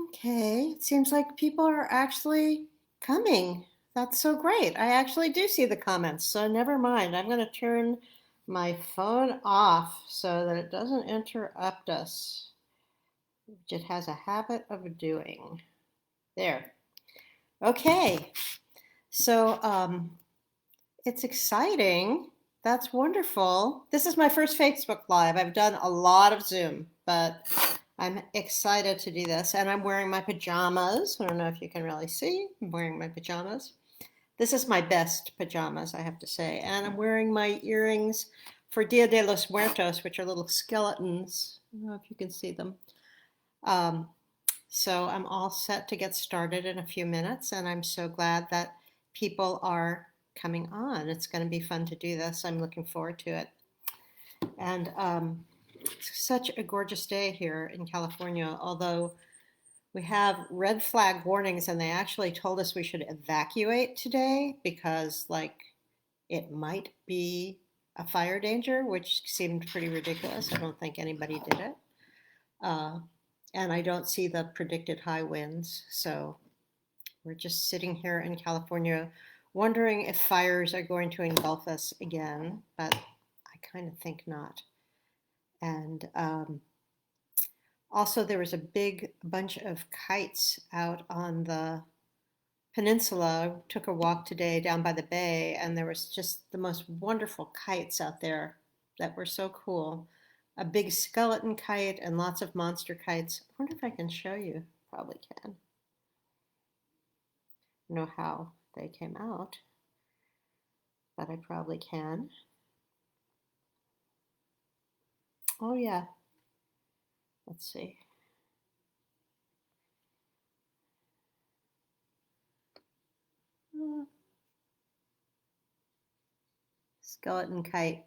Okay, it seems like people are actually coming. That's so great. I actually do see the comments, so never mind. I'm going to turn my phone off so that it doesn't interrupt us, which it has a habit of doing. There. Okay, so it's exciting. That's wonderful. This is my first Facebook Live. I've done a lot of Zoom, but I'm excited to do this, and I'm wearing my pajamas. I don't know if you can really see. I'm wearing my pajamas. This is my best pajamas, I have to say. And I'm wearing my earrings for Dia de los Muertos, which are little skeletons. I don't know if you can see them. So I'm all set to get started in a few minutes, and I'm so glad that people are coming on. It's going to be fun to do this. I'm looking forward to it. And it's such a gorgeous day here in California, although we have red flag warnings, and they actually told us we should evacuate today because, like, it might be a fire danger, which seemed pretty ridiculous. I don't think anybody did it. And I don't see the predicted high winds. So we're just sitting here in California wondering if fires are going to engulf us again, but I kind of think not. And also there was a big bunch of kites out on the peninsula. I took a walk today down by the bay, and there was just the most wonderful kites out there that were so cool. A big skeleton kite and lots of monster kites. I wonder if I can show you. Probably can. I don't know how they came out, but I probably can. Oh yeah. Let's see. Skeleton kite.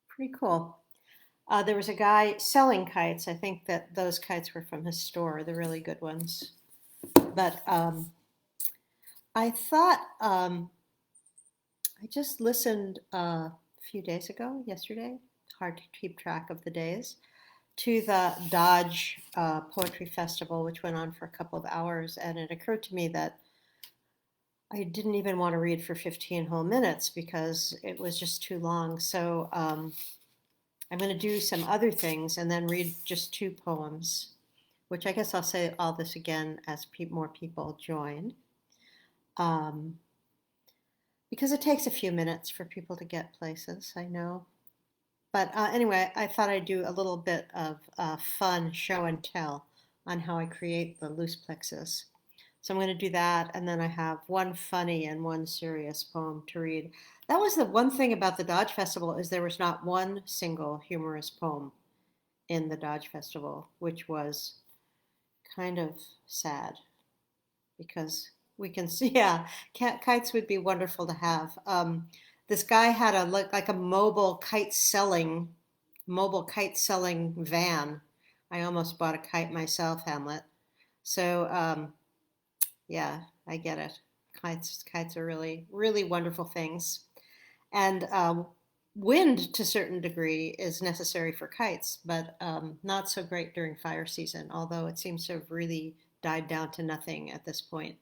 Pretty cool. There was a guy selling kites. I think that those kites were from his store, the really good ones. But I thought, I just listened a few days ago, yesterday, hard to keep track of the days, to the Dodge Poetry Festival, which went on for a couple of hours. And it occurred to me that I didn't even want to read for 15 whole minutes because it was just too long. So I'm going to do some other things and then read just two poems, which I guess I'll say all this again as more people join. Um, because it takes a few minutes for people to get places, I know. But anyway, I thought I'd do a little bit of fun show and tell on how I create the loose plexus. So I'm going to do that, and then I have one funny and one serious poem to read. That was the one thing about the Dodge Festival is there was not one single humorous poem in the Dodge Festival, which was kind of sad because we can see, yeah, kites would be wonderful to have. This guy had a like a mobile kite selling van. I almost bought a kite myself, Hamlet. So yeah, I get it. Kites are really really wonderful things, and wind to a certain degree is necessary for kites, but not so great during fire season. Although it seems to have really died down to nothing at this point,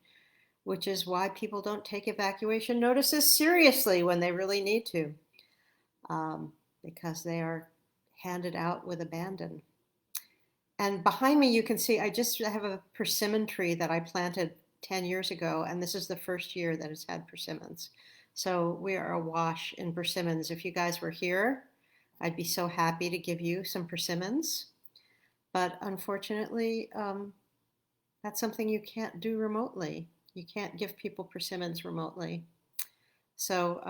which is why people don't take evacuation notices seriously when they really need to, because they are handed out with abandon. And behind me, you can see I just have a persimmon tree that I planted 10 years ago, and this is the first year that it's had persimmons. So we are awash in persimmons. If you guys were here, I'd be so happy to give you some persimmons. But unfortunately, that's something you can't do remotely. You can't give people persimmons remotely. So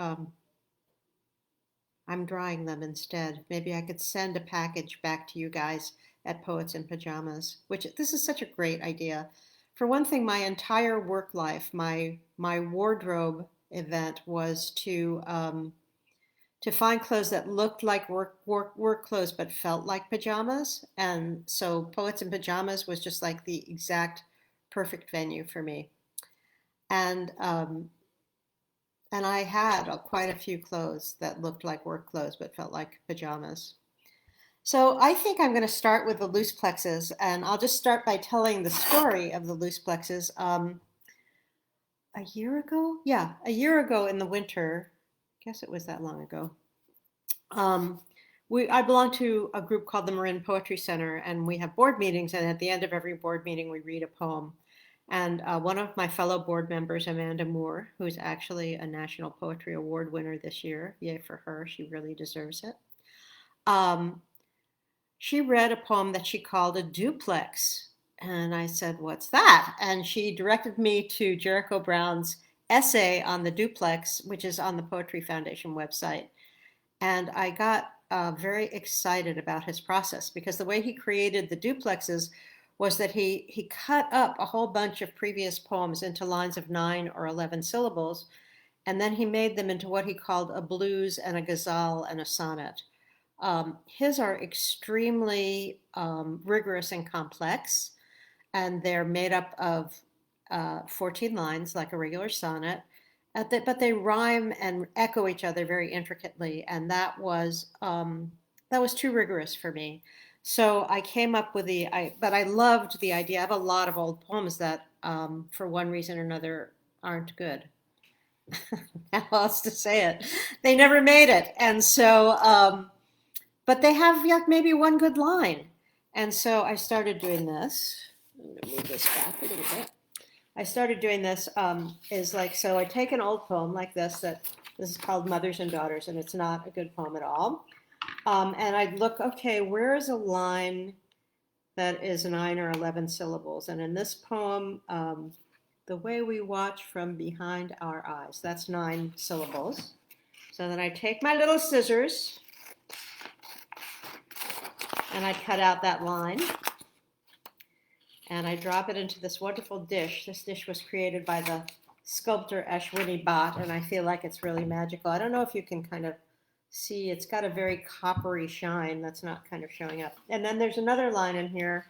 I'm drying them instead. Maybe I could send a package back to you guys at Poets in Pajamas, which this is such a great idea. For one thing, my entire work life, my wardrobe event was to find clothes that looked like work clothes but felt like pajamas. And so Poets in Pajamas was just like the exact perfect venue for me. And and I had quite a few clothes that looked like work clothes but felt like pajamas. So I think I'm going to start with the loose plexus, and I'll just start by telling the story of the loose plexus. A year ago? Yeah, a year ago in the winter, I guess it was that long ago. Um, I belong to a group called the Marin Poetry Center, and we have board meetings, and at the end of every board meeting, we read a poem. And one of my fellow board members, Amanda Moore, who's actually a National Poetry Award winner this year, yay for her, she really deserves it. She read a poem that she called a duplex. And I said, "What's that?" And she directed me to Jericho Brown's essay on the duplex, which is on the Poetry Foundation website. And I got very excited about his process because the way he created the duplexes was that he cut up a whole bunch of previous poems into lines of 9 or 11 syllables, and then he made them into what he called a blues and a ghazal and a sonnet. His are extremely rigorous and complex, and they're made up of 14 lines like a regular sonnet, but they rhyme and echo each other very intricately, and that was too rigorous for me. So I came up with but I loved the idea. I have a lot of old poems that, for one reason or another, aren't good. How else to say it? They never made it, and so, but they have like maybe one good line, and so I started doing this. I'm going to move this back a little bit. I started doing this is like, so I take an old poem like this this is called Mothers and Daughters, and it's not a good poem at all. And I'd look, okay, where is a line that is 9 or 11 syllables? And in this poem, the way we watch from behind our eyes, that's 9 syllables. So then I take my little scissors and I cut out that line. And I drop it into this wonderful dish. This dish was created by the sculptor Ashwini Bhatt, and I feel like it's really magical. I don't know if you can kind of see, it's got a very coppery shine that's not kind of showing up. And then there's another line in here,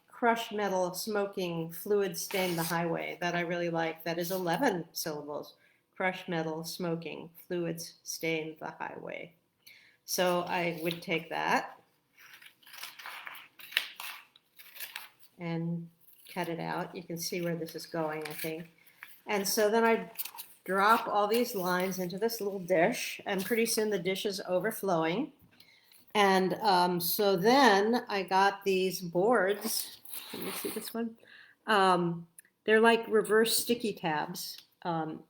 crushed metal, smoking, fluid stained the highway, that I really like. That is 11 syllables. Crushed metal, smoking, fluids stained the highway. So I would take that and cut it out. You can see where this is going, I think. And so then I drop all these lines into this little dish, and pretty soon the dish is overflowing. And so then I got these boards. Can you see this one? They're like reverse sticky tabs.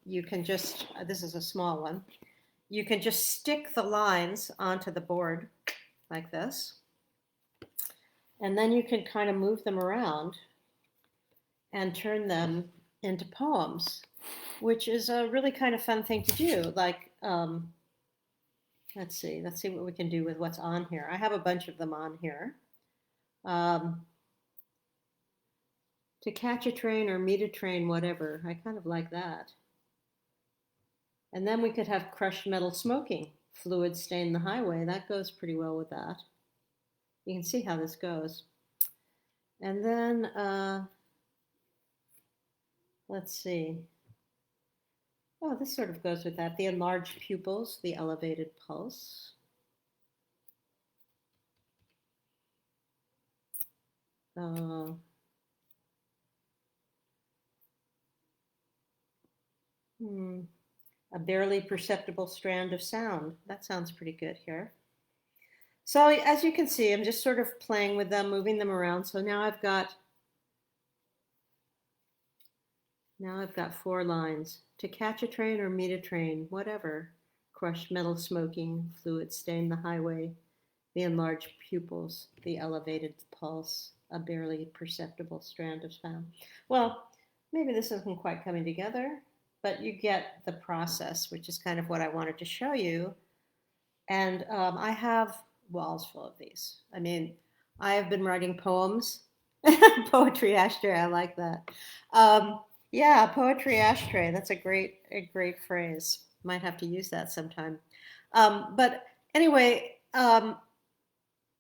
You can just, this is a small one. You can just stick the lines onto the board like this. And then you can kind of move them around and turn them into poems, which is a really kind of fun thing to do. Like, let's see what we can do with what's on here. I have a bunch of them on here. To catch a train or meet a train, whatever. I kind of like that. And then we could have crushed metal smoking, fluid stain the highway. That goes pretty well with that. You can see how this goes. And then, let's see. Oh, this sort of goes with that. The enlarged pupils, the elevated pulse. A barely perceptible strand of sound. That sounds pretty good here. So as you can see, I'm just sort of playing with them, moving them around. So now I've got 4 lines. To catch a train or meet a train, whatever. Crushed metal smoking, fluid stain the highway, the enlarged pupils, the elevated pulse, a barely perceptible strand of sound. Well, maybe this isn't quite coming together, but you get the process, which is kind of what I wanted to show you. And I have walls full of these. I mean, I have been writing poems. Poetry ashtray, I like that. Yeah, poetry ashtray. That's a great phrase. Might have to use that sometime. But anyway,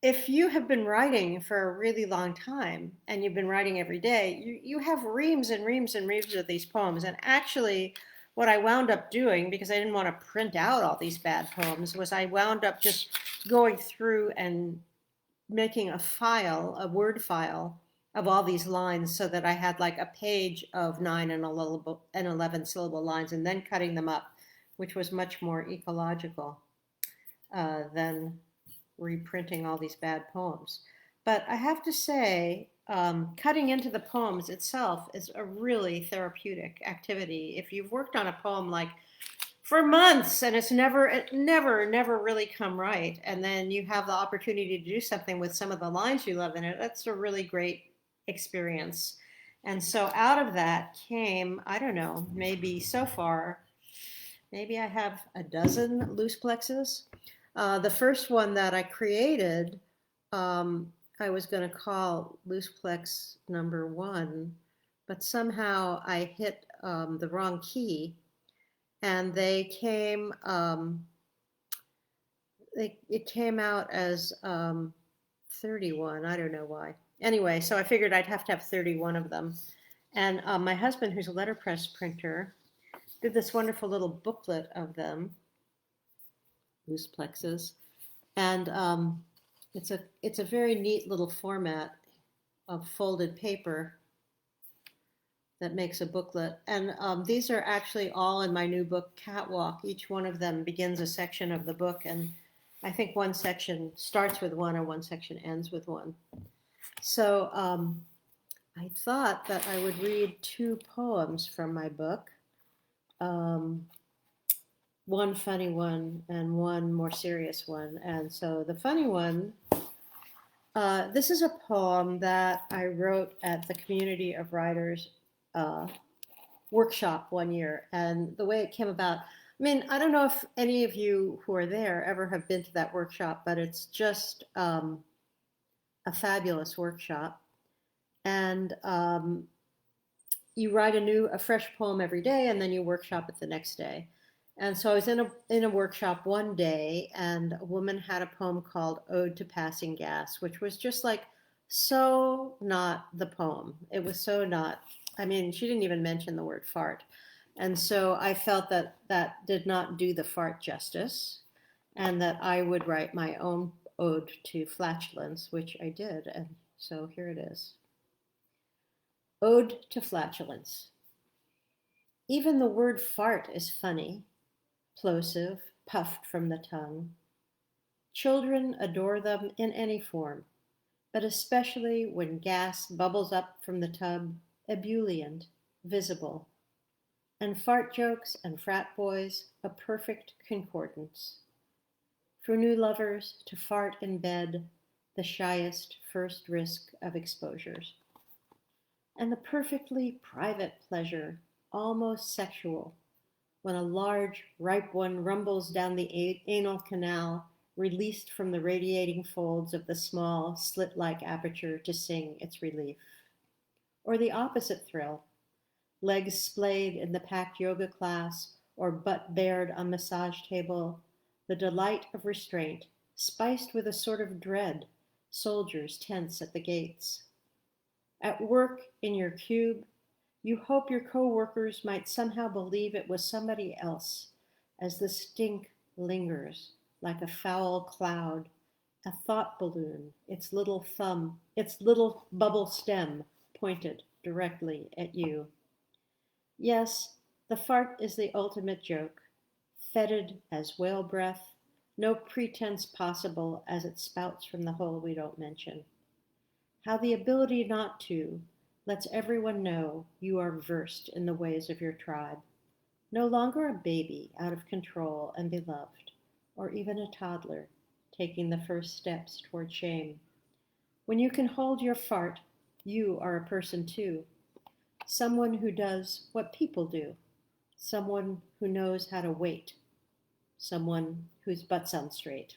if you have been writing for a really long time and you've been writing every day, you have reams and reams and reams of these poems. And actually, what I wound up doing, because I didn't want to print out all these bad poems, was I wound up just going through and making a file, a Word file of all these lines so that I had like a page of 9 and 11 syllable lines, and then cutting them up, which was much more ecological than reprinting all these bad poems. But I have to say, cutting into the poems itself is a really therapeutic activity. If you've worked on a poem like for months and it's never really come right, and then you have the opportunity to do something with some of the lines you love in it, that's a really great experience. And so out of that came, I don't know, maybe so far, maybe I have a dozen loose plexes. The first one that I created, I was going to call loose plex number 1, but somehow I hit the wrong key, and they came. It came out as 31. I don't know why. Anyway, so I figured I'd have to have 31 of them. And my husband, who's a letterpress printer, did this wonderful little booklet of them, loose plexes, and it's a very neat little format of folded paper that makes a booklet. And these are actually all in my new book, Catwalk. Each one of them begins a section of the book, and I think one section starts with one, or one section ends with one. So I thought that I would read 2 poems from my book. One funny one and one more serious one. And so the funny one, this is a poem that I wrote at the Community of Writers workshop one year. And the way it came about, I mean, I don't know if any of you who are there ever have been to that workshop, but it's just a fabulous workshop. And you write a fresh poem every day, and then you workshop it the next day. And so I was in a workshop one day, and a woman had a poem called Ode to Passing Gas, which was just like so not the poem. It was so not, I mean, she didn't even mention the word fart. And so I felt that that did not do the fart justice, and that I would write my own ode to flatulence, which I did. And so here it is. Ode to Flatulence. Even the word fart is funny, plosive, puffed from the tongue. Children adore them in any form, but especially when gas bubbles up from the tub, ebullient, visible. And fart jokes and frat boys, a perfect concordance. For new lovers, to fart in bed, the shyest first risk of exposures. And the perfectly private pleasure, almost sexual, when a large, ripe one rumbles down the anal canal, released from the radiating folds of the small, slit-like aperture to sing its relief. Or the opposite thrill, legs splayed in the packed yoga class, or butt bared on massage table, the delight of restraint, spiced with a sort of dread, soldiers tense at the gates. At work in your cube, you hope your co-workers might somehow believe it was somebody else, as the stink lingers like a foul cloud, a thought balloon, its little bubble stem pointed directly at you. Yes, the fart is the ultimate joke, fetid as whale breath, no pretense possible as it spouts from the hole we don't mention. How the ability not to lets everyone know you are versed in the ways of your tribe, no longer a baby out of control and beloved, or even a toddler taking the first steps toward shame. When you can hold your fart, you are a person too, someone who does what people do, someone who knows how to wait, someone whose butt's on straight.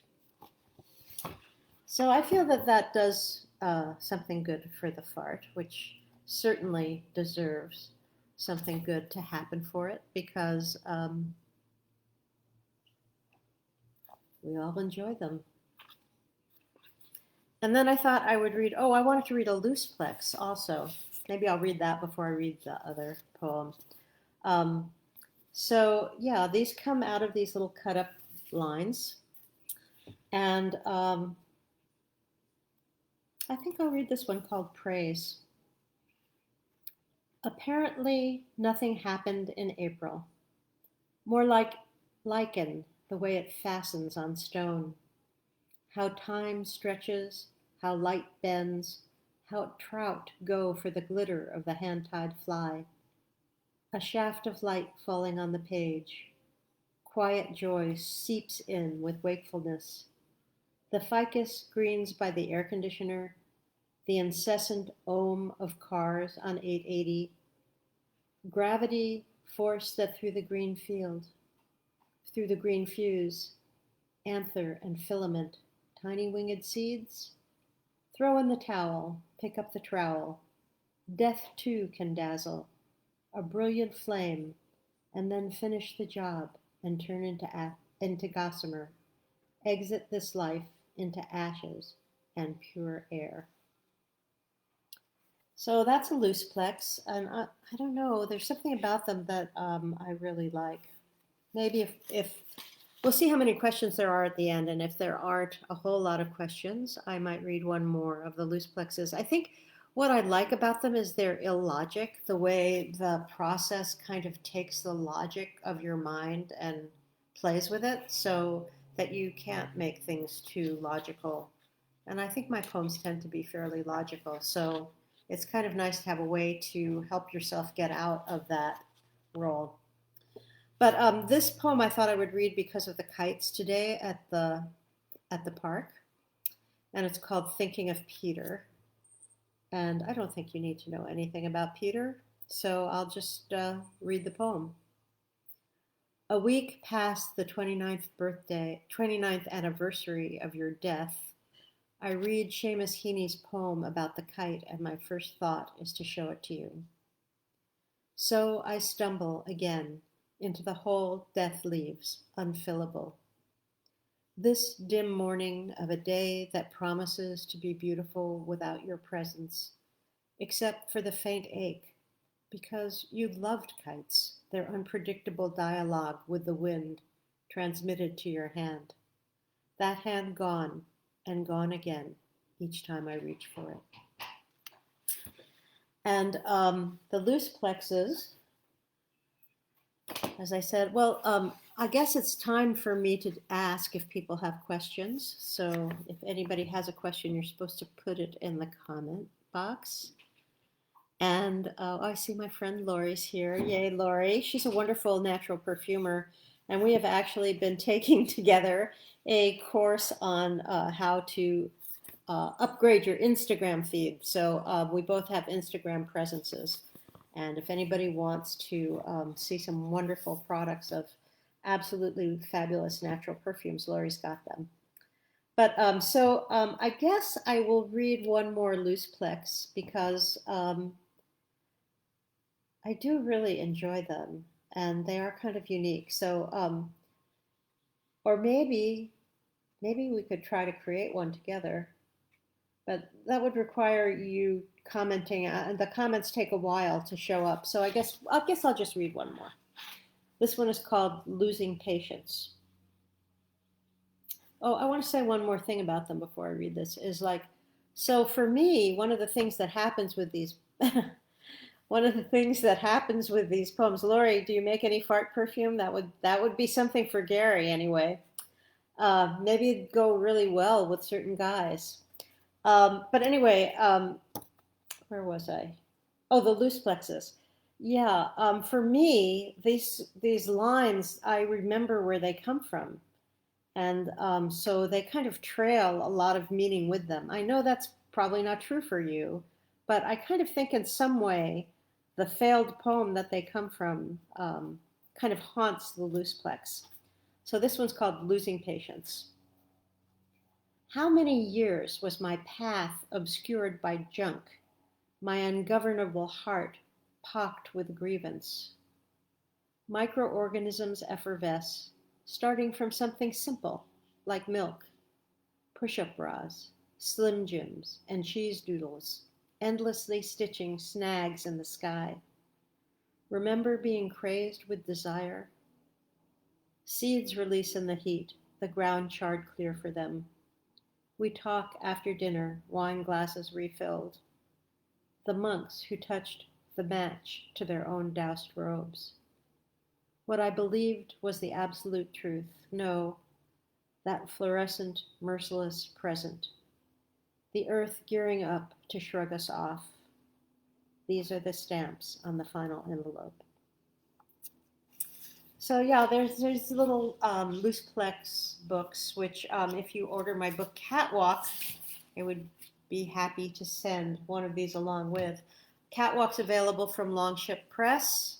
So I feel that that does something good for the fart, which certainly deserves something good to happen for it because we all enjoy them. And then I thought I would read, I wanted to read a loose plex also. Maybe I'll read that before I read the other poem. So yeah, these come out of these little cut up lines. And I think I'll read this one called Praise. Apparently, nothing happened in April. More like lichen, the way it fastens on stone. How time stretches, how light bends, how trout go for the glitter of the hand-tied fly. A shaft of light falling on the page. Quiet joy seeps in with wakefulness. The ficus greens by the air conditioner, the incessant ohm of cars on 880. Gravity force that through the green field, through the green fuse, anther and filament, tiny winged seeds. Throw in the towel, pick up the trowel. Death too can dazzle, a brilliant flame, and then finish the job and turn into gossamer. Exit this life into ashes and pure air. So that's a loose plex, and I don't know, there's something about them that I really like. Maybe if we'll see how many questions there are at the end, and if there aren't a whole lot of questions, I might read one more of the loose plexes. I think what I like about them is their illogic, the way the process kind of takes the logic of your mind and plays with it so that you can't make things too logical. And I think my poems tend to be fairly logical, so it's kind of nice to have a way to help yourself get out of that role. But this poem I thought I would read because of the kites today at the park, and it's called Thinking of Peter. And I don't think you need to know anything about Peter, so I'll just read the poem. A week past the 29th anniversary of your death, I read Seamus Heaney's poem about the kite, and my first thought is to show it to you. So I stumble again into the hole death leaves, unfillable. This dim morning of a day that promises to be beautiful without your presence, except for the faint ache, because you loved kites, their unpredictable dialogue with the wind transmitted to your hand. That hand gone and gone again each time I reach for it. And the loose plexes as I said, well, I guess it's time for me to ask if people have questions. So if anybody has a question, you're supposed to put it in the comment box. And I see my friend Lori's here. Yay, Lori. She's a wonderful natural perfumer. And we have actually been taking together a course on how to upgrade your Instagram feed. So we both have Instagram presences. And if anybody wants to see some wonderful products of absolutely fabulous natural perfumes, Lori's got them. But I guess I will read one more loose plex because I do really enjoy them and they are kind of unique. So, or maybe we could try to create one together, but that would require you commenting, and the comments take a while to show up. So I guess I'll just read one more. This one is called Losing Patience. Oh, I want to say one more thing about them before I read this is like, so for me, one of the things that happens with these one of the things that happens with these poems, Lori, do you make any fart perfume? That would be something for Gary anyway. Maybe it'd go really well with certain guys. But anyway, where was I? Oh, the loose plexus. Yeah, for me, these lines, I remember where they come from. And so they kind of trail a lot of meaning with them. I know that's probably not true for you, but I kind of think in some way the failed poem that they come from kind of haunts the loose plex. So this one's called Losing Patience. How many years was my path obscured by junk, my ungovernable heart pocked with grievance? Microorganisms effervesce, starting from something simple, like milk, push-up bras, Slim Jims, and cheese doodles, endlessly stitching snags in the sky. Remember being crazed with desire? Seeds release in the heat, the ground charred clear for them. We talk after dinner, wine glasses refilled. The monks who touched the match to their own doused robes. What I believed was the absolute truth. No, that fluorescent, merciless present. The earth gearing up to shrug us off. These are the stamps on the final envelope. So yeah, there's little loose plex books, which if you order my book Catwalk, I would be happy to send one of these along with. Catwalk's available from Longship Press.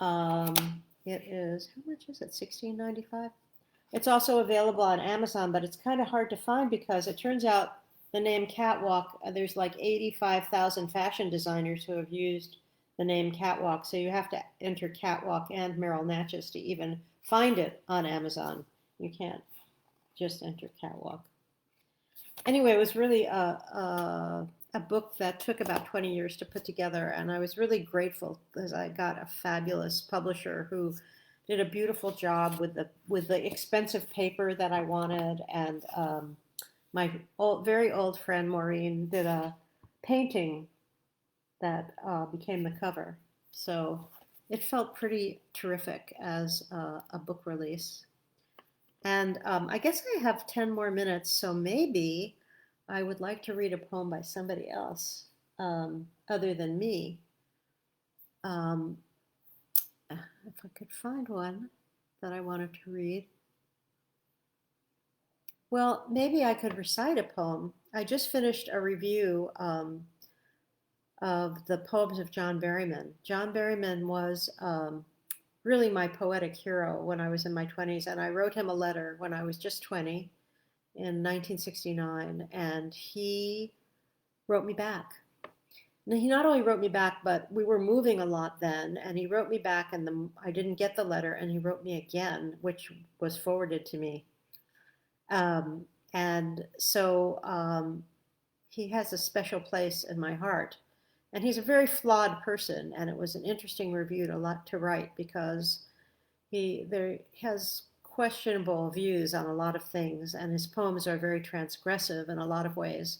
It is, how much is it, $16.95? It's also available on Amazon, but it's kind of hard to find because it turns out the name Catwalk, there's like 85,000 fashion designers who have used the name Catwalk, so you have to enter Catwalk and Meryl Natchez to even find it on Amazon. You can't just enter Catwalk. Anyway, it was really a book that took about 20 years to put together, and I was really grateful because I got a fabulous publisher who did a beautiful job with the expensive paper that I wanted, and my very old friend Maureen did a painting that became the cover. So it felt pretty terrific as a book release. And I guess I have 10 more minutes, so maybe I would like to read a poem by somebody else other than me. If I could find one that I wanted to read. Well, maybe I could recite a poem. I just finished a review of the poems of John Berryman. John Berryman was really my poetic hero when I was in my 20s, and I wrote him a letter when I was just 20 in 1969, and he wrote me back. Now, he not only wrote me back, but we were moving a lot then, and he wrote me back, and I didn't get the letter, and he wrote me again, which was forwarded to me. And so he has a special place in my heart. And he's a very flawed person, and it was an interesting review to write because he has questionable views on a lot of things, and his poems are very transgressive in a lot of ways.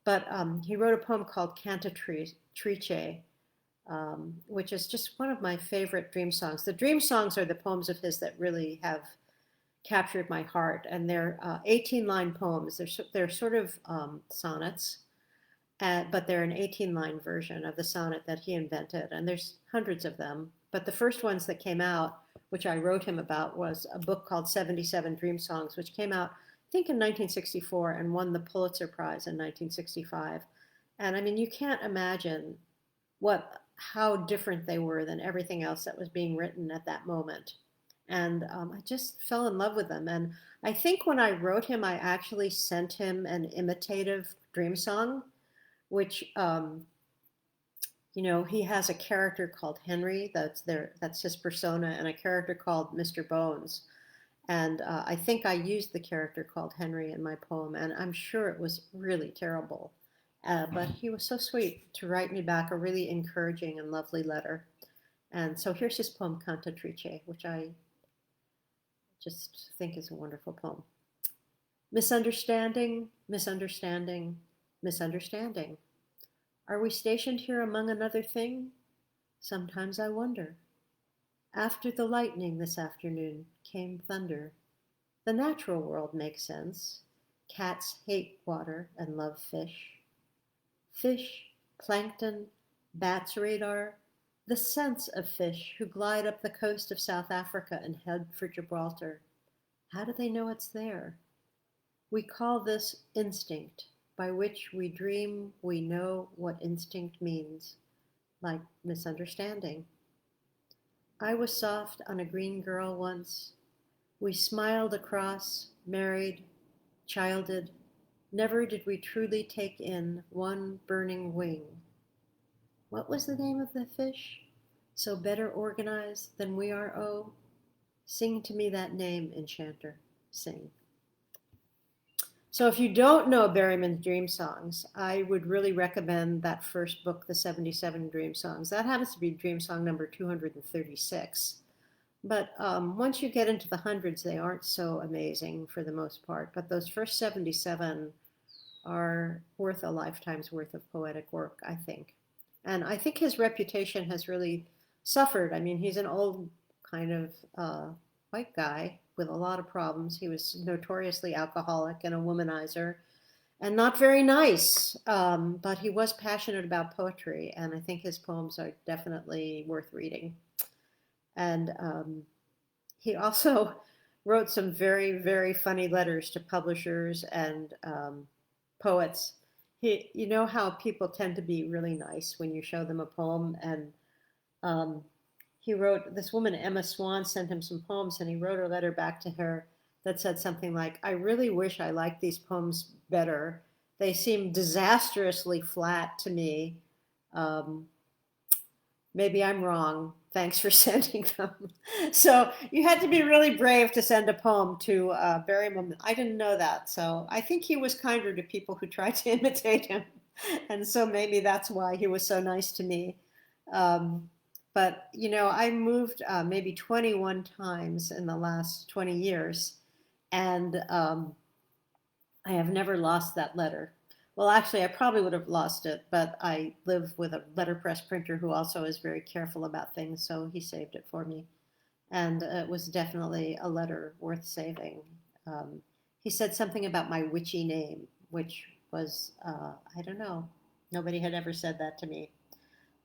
But he wrote a poem called Cantatrice, which is just one of my favorite dream songs. The dream songs are the poems of his that really have captured my heart, and they're 18-line poems. They're sort of sonnets, but they're an 18-line version of the sonnet that he invented, and there's hundreds of them. But the first ones that came out, which I wrote him about, was a book called 77 Dream Songs, which came out, I think, in 1964 and won the Pulitzer Prize in 1965. And I mean, you can't imagine how different they were than everything else that was being written at that moment. And I just fell in love with them. And I think when I wrote him, I actually sent him an imitative dream song, which he has a character called Henry. That's his persona, and a character called Mr. Bones. And I think I used the character called Henry in my poem, and I'm sure it was really terrible. But he was so sweet to write me back a really encouraging and lovely letter. And so here's his poem, Cantatrice, which I just think is a wonderful poem. Misunderstanding, misunderstanding, misunderstanding. Are we stationed here among another thing? Sometimes I wonder. After the lightning this afternoon came thunder. The natural world makes sense. Cats hate water and love fish. Fish, plankton, bats radar, the sense of fish who glide up the coast of South Africa and head for Gibraltar. How do they know it's there? We call this instinct, by which we dream we know what instinct means, like misunderstanding. I was soft on a green girl once. We smiled across, married, childed. Never did we truly take in one burning wing. What was the name of the fish? So better organized than we are, oh? Sing to me that name, enchanter, sing. So if you don't know Berryman's Dream Songs, I would really recommend that first book, The 77 Dream Songs. That happens to be dream song number 236. But once you get into the hundreds, they aren't so amazing for the most part. But those first 77 are worth a lifetime's worth of poetic work, I think. And I think his reputation has really suffered. I mean, he's an old kind of white guy with a lot of problems. He was notoriously alcoholic and a womanizer and not very nice, but he was passionate about poetry, and I think his poems are definitely worth reading. And he also wrote some very, very funny letters to publishers and poets. You know how people tend to be really nice when you show them a poem, and he wrote, this woman, Emma Swan, sent him some poems, and he wrote a letter back to her that said something like, I really wish I liked these poems better. They seem disastrously flat to me. Maybe I'm wrong. Thanks for sending them. So you had to be really brave to send a poem to Berryman. I didn't know that. So I think he was kinder to people who tried to imitate him. And so maybe that's why he was so nice to me. But, I moved maybe 21 times in the last 20 years, and I have never lost that letter. Well, actually, I probably would have lost it, but I live with a letterpress printer who also is very careful about things, so he saved it for me. And it was definitely a letter worth saving. He said something about my witchy name, which was, I don't know, nobody had ever said that to me.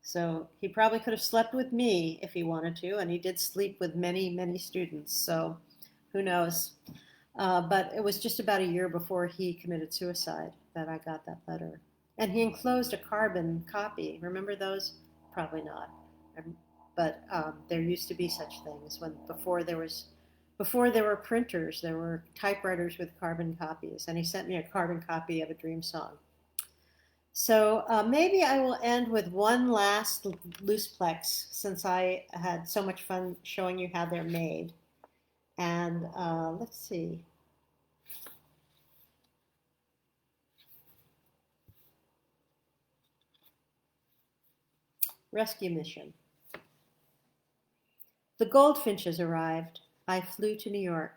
So he probably could have slept with me if he wanted to, and he did sleep with many, many students. So who knows? But it was just about a year before he committed suicide that I got that letter. And he enclosed a carbon copy. Remember those? Probably not. But there used to be such things before there were printers, there were typewriters with carbon copies. And he sent me a carbon copy of a dream song. So maybe I will end with one last loose plex, since I had so much fun showing you how they're made. And let's see. Rescue mission. The goldfinches arrived. I flew to New York.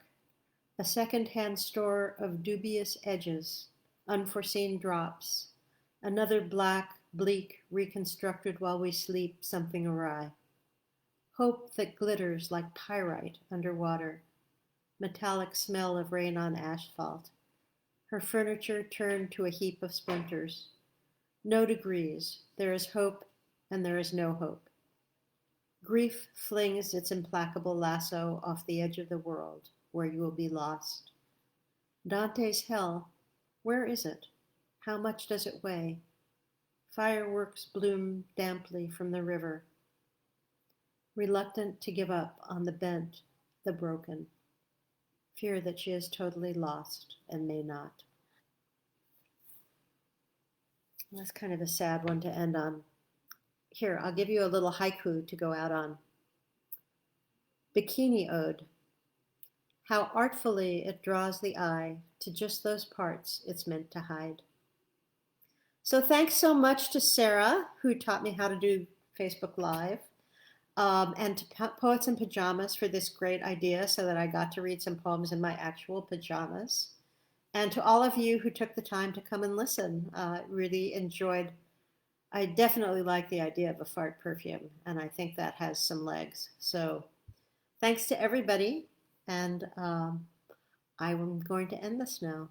A second-hand store of dubious edges, unforeseen drops. Another black, bleak, reconstructed while we sleep, something awry. Hope that glitters like pyrite underwater, metallic smell of rain on asphalt. Her furniture turned to a heap of splinters. No degrees. There is hope and there is no hope. Grief flings its implacable lasso off the edge of the world, where you will be lost. Dante's hell, where is it? How much does it weigh? Fireworks bloom damply from the river. Reluctant to give up on the bent, the broken. Fear that she is totally lost and may not. That's kind of a sad one to end on. Here, I'll give you a little haiku to go out on. Bikini Ode. How artfully it draws the eye to just those parts it's meant to hide. So thanks so much to Sarah, who taught me how to do Facebook Live, and to Poets in Pajamas for this great idea so that I got to read some poems in my actual pajamas. And to all of you who took the time to come and listen. Really enjoyed. I definitely like the idea of a fart perfume, and I think that has some legs. So thanks to everybody, and I'm going to end this now.